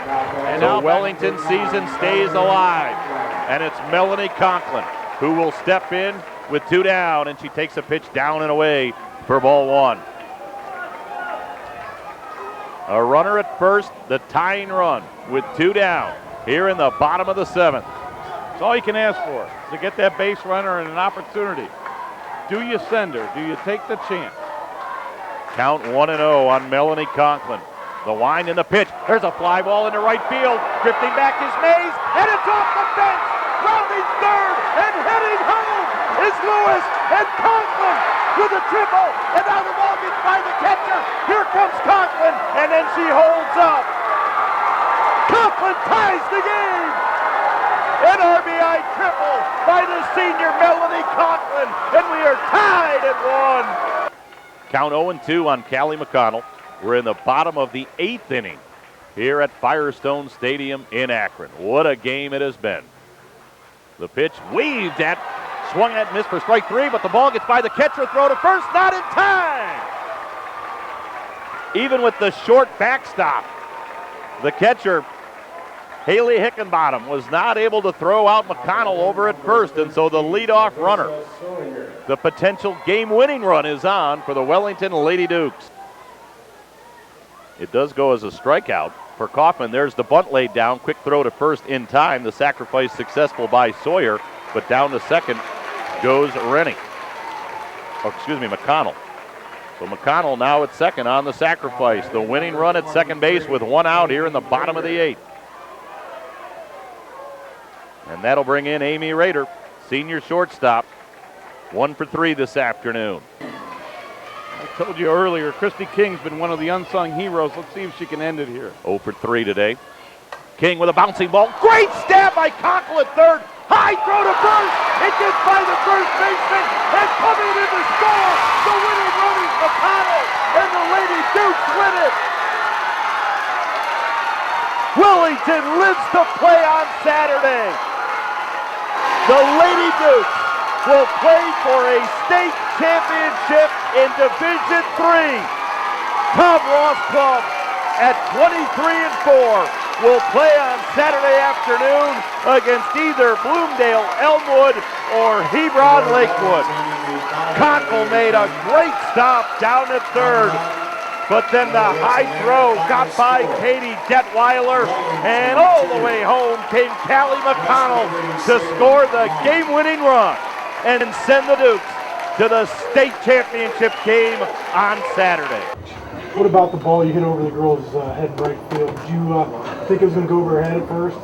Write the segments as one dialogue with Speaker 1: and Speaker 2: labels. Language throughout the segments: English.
Speaker 1: And the Wellington season stays alive. And it's Melanie Conklin who will step in with 2 down, and she takes a pitch down and away for ball 1. A runner at first, the tying run with 2 down here in the bottom of the 7th.
Speaker 2: That's all you can ask for, to get that base runner and an opportunity. Do you send her? Do you take the chance?
Speaker 1: Count 1-0 on Melanie Conklin. The wind and the pitch. There's a fly ball into right field. Drifting back is Mays, and it's off the fence. Rounding third and heading home is Lewis, and Conklin with a triple. And now the ball gets by the catcher. Here comes Conklin, and then she holds up. Conklin ties the game. An RBI triple by the senior Melanie Conklin, and we are tied at 1. Count 0-2 on Callie McConnell. We're in the bottom of the 8th inning here at Firestone Stadium in Akron. What a game it has been. The pitch weaved at, swung at, missed for strike 3, but the ball gets by the catcher, throw to first, not in time. Even with the short backstop, the catcher, Haley Hickenbottom, was not able to throw out McConnell over at first, and so the leadoff runner, the potential game-winning run, is on for the Wellington Lady Dukes. It does go as a strikeout for Kaufman. There's the bunt laid down. Quick throw to first in time. The sacrifice successful by Sawyer, but down to second goes Rennie. Oh, excuse me, McConnell. So McConnell now at second on the sacrifice. The winning run at second base with 1 out here in the bottom of the 8th. And that'll bring in Amy Rader, senior shortstop. 1 for 3 this afternoon.
Speaker 2: I told you earlier, Christy King's been one of the unsung heroes. Let's see if she can end it here.
Speaker 1: 0 for 3 today. King with a bouncing ball. Great stab by Conkle at third. High throw to first. It gets by the first baseman. And coming in to score. The winning run is McConnell. And the Lady Dukes win it. Wellington lives to play on Saturday. The Lady Dukes will play for a state championship in Division III. Tom Ross Club at 23-4 will play on Saturday afternoon against either Bloomdale, Elmwood, or Hebron, Lakewood. Conkle made a great stop down at third, but then the high throw got by Katie Detweiler, and all the way home came Callie McConnell to score the game-winning run and send the Dukes to the state championship game on Saturday.
Speaker 3: What about the ball you hit over the girl's head in right field? Did you think it was going to go over her head at first?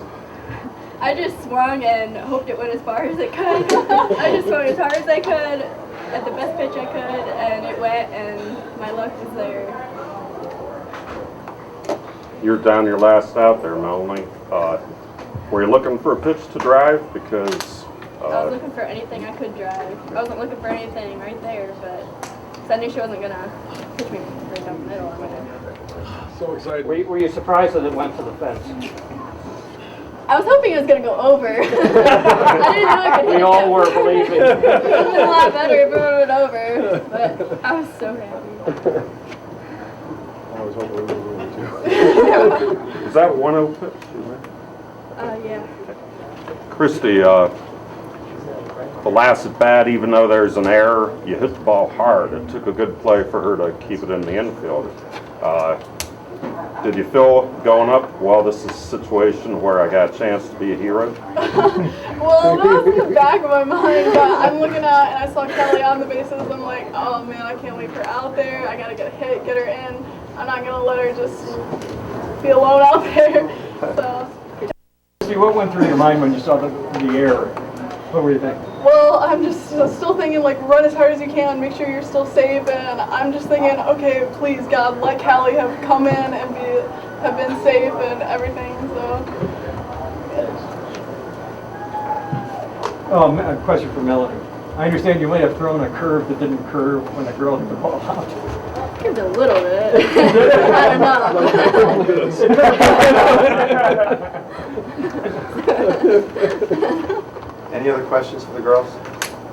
Speaker 4: I just swung and hoped it went as far as it could. I just swung as hard as I could at the best pitch I could, and it went, and my luck was there.
Speaker 5: You're down your last out there, Melanie. Were you looking for a pitch to drive? Because
Speaker 4: I was looking for anything I could drive. I wasn't looking for anything right there, but I knew she wasn't going to pitch me right down the middle.
Speaker 3: So excited.
Speaker 6: Were you surprised that it went to the fence?
Speaker 4: I was hoping it was going to go over. I didn't know I could hit it.
Speaker 6: We all were, believe me.
Speaker 4: It would have been a lot better if it went over, but I was so happy.
Speaker 3: I was hoping it was over too.
Speaker 5: is that 1-0 pitch?
Speaker 4: Yeah.
Speaker 5: Christy, the last at bat, even though there's an error, you hit the ball hard. It took a good play for her to keep it in the infield. Did you feel going up, well, this is a situation where I got a chance to be a hero?
Speaker 7: Well, that was in the back of my mind, but I'm looking out and I saw Kelly on the bases. I'm like, oh man, I can't leave her out there. I gotta get a hit, get her in. I'm not gonna let her just be alone out there. So.
Speaker 6: See, what went through your mind when you saw the error? What were you thinking?
Speaker 7: Well, I'm just still thinking, like, run as hard as you can, make sure you're still safe, and I'm just thinking, okay, please, God, let Callie have come in and have been safe and everything, so.
Speaker 6: A question for Melanie. I understand you may have thrown a curve that didn't curve when the girl hit the ball out.
Speaker 4: Curved a little bit. I don't know.
Speaker 8: Any other questions for the girls?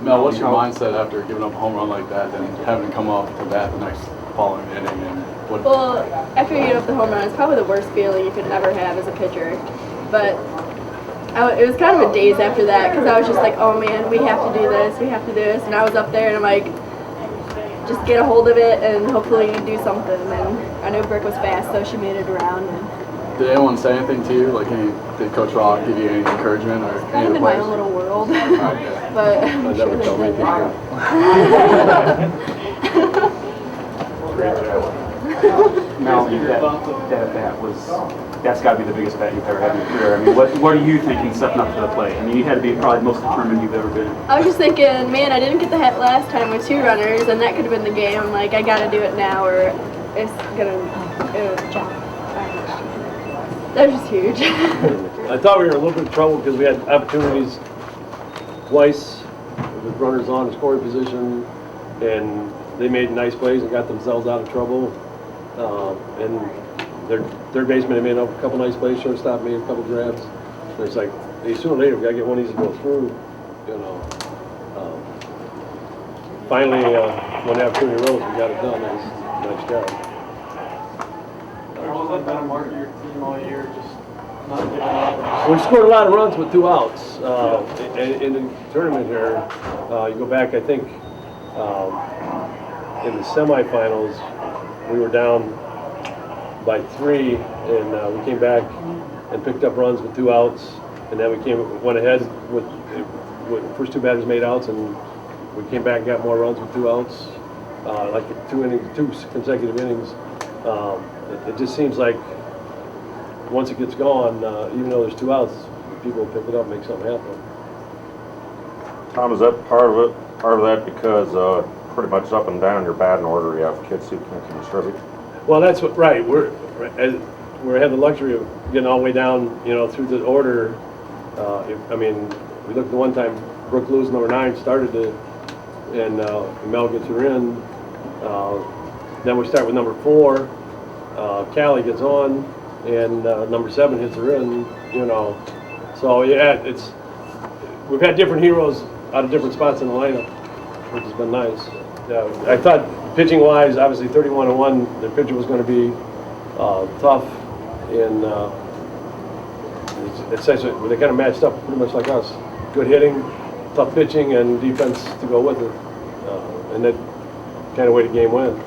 Speaker 9: Mel, what's your mindset after giving up a home run like that, then having to come off to bat the next following inning and
Speaker 4: Well, after you get up the home run, it's probably the worst feeling you could ever have as a pitcher. But it was kind of a daze after that because I was just like, oh man, we have to do this, we have to do this. And I was up there and I'm like, just get a hold of it and hopefully you do something. And I know Brooke was fast, so she made it around. And
Speaker 9: did anyone say anything to you? Like, did Coach Rock give you any encouragement or
Speaker 4: kind of in my own little world. But I'm sure they did.
Speaker 10: Great job. Mel, that's got to be the biggest bet you've ever had in your career. I mean, what are you thinking stepping up to the plate? I mean, you had to be probably the most determined you've ever been.
Speaker 4: I was just thinking, man, I didn't get the hit last time with 2 runners, and that could have been the game. I'm like, I got to do it now, or it's gonna. That was just huge.
Speaker 11: I thought we were in a little bit of trouble because we had opportunities twice with runners on in scoring position, and they made nice plays and got themselves out of trouble. And their third baseman had made a couple nice plays, shortstop made a couple grabs. And it's like, hey, sooner or later we got to get one of these to go through, you know. Finally, when the opportunity arose, we got it done. It was a nice job.
Speaker 3: What was that been a mark of your team all year? Just not giving up.
Speaker 11: We scored a lot of runs with 2 outs. In the tournament here, you go back, I think, in the semifinals, we were down by 3, and we came back and picked up runs with 2 outs, and then we went ahead with first 2 batters made outs, and we came back and got more runs with 2 outs, like 2 consecutive innings. It just seems like once it gets going, even though there's 2 outs, people will pick it up and make something happen.
Speaker 5: Tom, is that part of that because pretty much up and down your batting order you have kids who can distribute?
Speaker 11: Well, that's right. We have the luxury of getting all the way down, you know, through the order. I mean, we looked at one time, Brooke Lewis, number 9, started it, and Mel gets her in. Then we start with number 4. Callie gets on, and number 7 hits her in. You know, so yeah, we've had different heroes out of different spots in the lineup, which has been nice. I thought pitching-wise, obviously 31-1, the pitcher was going to be tough, and it's essentially they kind of matched up pretty much like us. Good hitting, tough pitching, and defense to go with it, and that kind of way the game went.